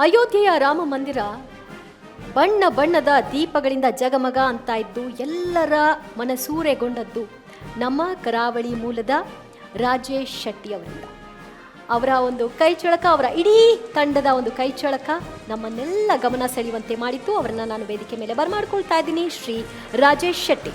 ಅಯೋಧ್ಯೆಯ ರಾಮ ಮಂದಿರ ಬಣ್ಣ ಬಣ್ಣದ ದೀಪಗಳಿಂದ ಜಗಮಗ ಅಂತ ಇದ್ದು ಎಲ್ಲರ ಮನಸೂರೆಗೊಂಡದ್ದು ನಮ್ಮ ಕರಾವಳಿ ಮೂಲದ ರಾಜೇಶ್ ಶೆಟ್ಟಿ ಅವರಿಂದ. ಅವರ ಒಂದು ಕೈಚಳಕ, ಅವರ ಇಡೀ ತಂಡದ ಒಂದು ಕೈಚಳಕ ನಮ್ಮನ್ನೆಲ್ಲ ಗಮನ ಸೆಳೆಯುವಂತೆ ಮಾಡಿತ್ತು. ಅವರನ್ನ ನಾನು ವೇದಿಕೆ ಮೇಲೆ ಬರಮಾಡ್ಕೊಳ್ತಾ ಇದ್ದೀನಿ. ಶ್ರೀ ರಾಜೇಶ್ ಶೆಟ್ಟಿ.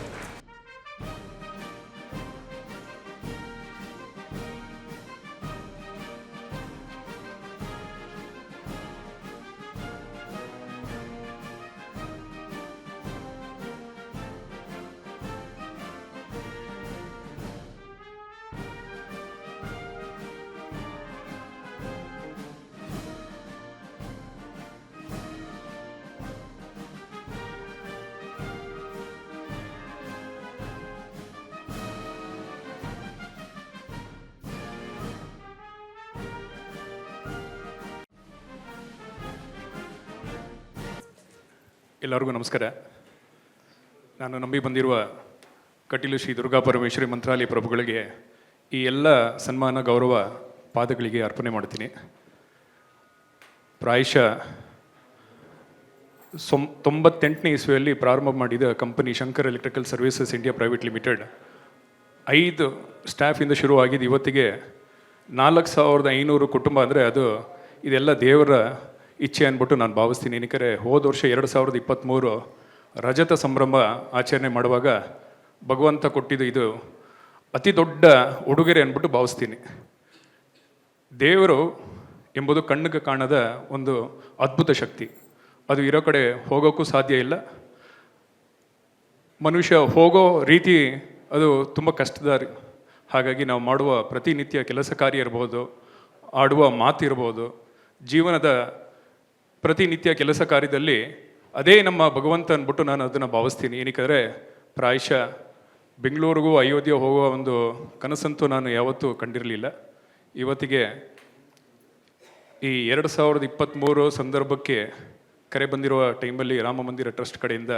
ಎಲ್ಲರಿಗೂ ನಮಸ್ಕಾರ. ನಾನು ನಂಬಿ ಬಂದಿರುವ ಕಟೀಲು ಶ್ರೀ ದುರ್ಗಾ ಪರಮೇಶ್ವರಿ ಮಂತ್ರಾಲಯ ಪ್ರಭುಗಳಿಗೆ ಈ ಎಲ್ಲ ಸನ್ಮಾನ ಗೌರವ ಪಾದಗಳಿಗೆ ಅರ್ಪಣೆ ಮಾಡ್ತೀನಿ. ಪ್ರಾಯಶಃ 98ನೇ ಇಸ್ವಿಯಲ್ಲಿ ಪ್ರಾರಂಭ ಮಾಡಿದ company Shankar electrical services India private limited 5 ಸ್ಟಾಫಿಂದ ಶುರುವಾಗಿದ್ದು ಇವತ್ತಿಗೆ 4500 ಕುಟುಂಬ. ಅಂದರೆ ಅದು ಇದೆಲ್ಲ ದೇವರ ಇಚ್ಛೆ ಅಂದ್ಬಿಟ್ಟು ನಾನು ಭಾವಿಸ್ತೀನಿ. ಏನಕ್ಕೆ ಹೋದ ವರ್ಷ 2023 ರಜತ ಸಂಭ್ರಮ ಆಚರಣೆ ಮಾಡುವಾಗ ಭಗವಂತ ಕೊಟ್ಟಿದ್ದು ಇದು ಅತಿ ದೊಡ್ಡ ಉಡುಗೊರೆ ಅಂದ್ಬಿಟ್ಟು ಭಾವಿಸ್ತೀನಿ. ದೇವರು ಎಂಬುದು ಕಣ್ಣಿಗೆ ಕಾಣದ ಒಂದು ಅದ್ಭುತ ಶಕ್ತಿ. ಅದು ಇರೋ ಕಡೆ ಹೋಗೋಕ್ಕೂ ಸಾಧ್ಯ ಇಲ್ಲ. ಮನುಷ್ಯ ಹೋಗೋ ರೀತಿ ಅದು ತುಂಬ ಕಷ್ಟದ. ಹಾಗಾಗಿ ನಾವು ಮಾಡುವ ಪ್ರತಿನಿತ್ಯ ಕೆಲಸ ಕಾರ್ಯ ಇರ್ಬೋದು, ಆಡುವ ಮಾತಿರ್ಬೋದು, ಜೀವನದ ಪ್ರತಿನಿತ್ಯ ಕೆಲಸ ಕಾರ್ಯದಲ್ಲಿ ಅದೇ ನಮ್ಮ ಭಗವಂತ ಅಂದ್ಬಿಟ್ಟು ನಾನು ಅದನ್ನು ಭಾವಿಸ್ತೀನಿ. ಏನಕ್ಕೆ ಪ್ರಾಯಶಃ ಬೆಂಗಳೂರಿಗೂ ಅಯೋಧ್ಯೆ ಹೋಗುವ ಒಂದು ಕನಸಂತೂ ನಾನು ಯಾವತ್ತೂ ಕಂಡಿರಲಿಲ್ಲ. ಇವತ್ತಿಗೆ ಈ 2023 ಸಂದರ್ಭಕ್ಕೆ ಕರೆ ಬಂದಿರುವ ಟೈಮಲ್ಲಿ ರಾಮ ಮಂದಿರ ಟ್ರಸ್ಟ್ ಕಡೆಯಿಂದ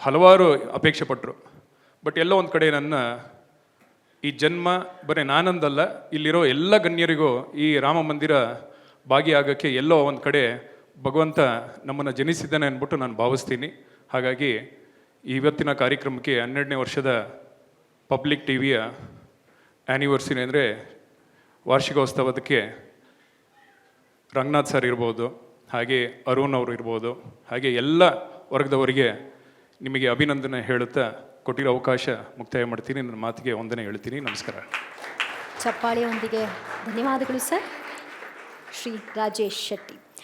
ಹಲವಾರು ಅಪೇಕ್ಷೆ ಪಟ್ಟರು. ಬಟ್ ಎಲ್ಲೋ ಒಂದು ಕಡೆ ನನ್ನ ಈ ಜನ್ಮ ಬರೀ ನಾನಂದಲ್ಲ, ಇಲ್ಲಿರೋ ಎಲ್ಲ ಗಣ್ಯರಿಗೂ ಈ ರಾಮ ಮಂದಿರ ಭಾಗಿಯಾಗೋಕ್ಕೆ ಎಲ್ಲೋ ಒಂದು ಕಡೆ ಭಗವಂತ ನಮ್ಮನ್ನು ಜನಿಸಿದ್ದಾನೆ ಅಂದ್ಬಿಟ್ಟು ನಾನು ಭಾವಿಸ್ತೀನಿ. ಹಾಗಾಗಿ ಇವತ್ತಿನ ಕಾರ್ಯಕ್ರಮಕ್ಕೆ 12ನೇ ವರ್ಷದ ಪಬ್ಲಿಕ್ ಟಿವಿಯ ಆ್ಯನಿವರ್ಸರಿ ಅಂದರೆ ವಾರ್ಷಿಕೋತ್ಸವದಕ್ಕೆ ರಂಗನಾಥ್ ಸರ್ ಇರ್ಬೋದು, ಹಾಗೆ ಅರುಣ್ ಅವರು ಇರ್ಬೋದು, ಹಾಗೆ ಎಲ್ಲ ವರ್ಗದವರಿಗೆ ನಿಮಗೆ ಅಭಿನಂದನೆ ಹೇಳುತ್ತಾ ಕೊಟ್ಟಿರೋ ಅವಕಾಶ ಮುಕ್ತಾಯ ಮಾಡ್ತೀನಿ. ನನ್ನ ಮಾತಿಗೆ ವಂದನೆ ಹೇಳ್ತೀನಿ. ನಮಸ್ಕಾರ. ಚಪ್ಪಾಳೆಯೊಂದಿಗೆ ಧನ್ಯವಾದಗಳು ಸರ್. ಶ್ರೀ ರಾಜೇಶ್ ಶೆಟ್ಟಿ.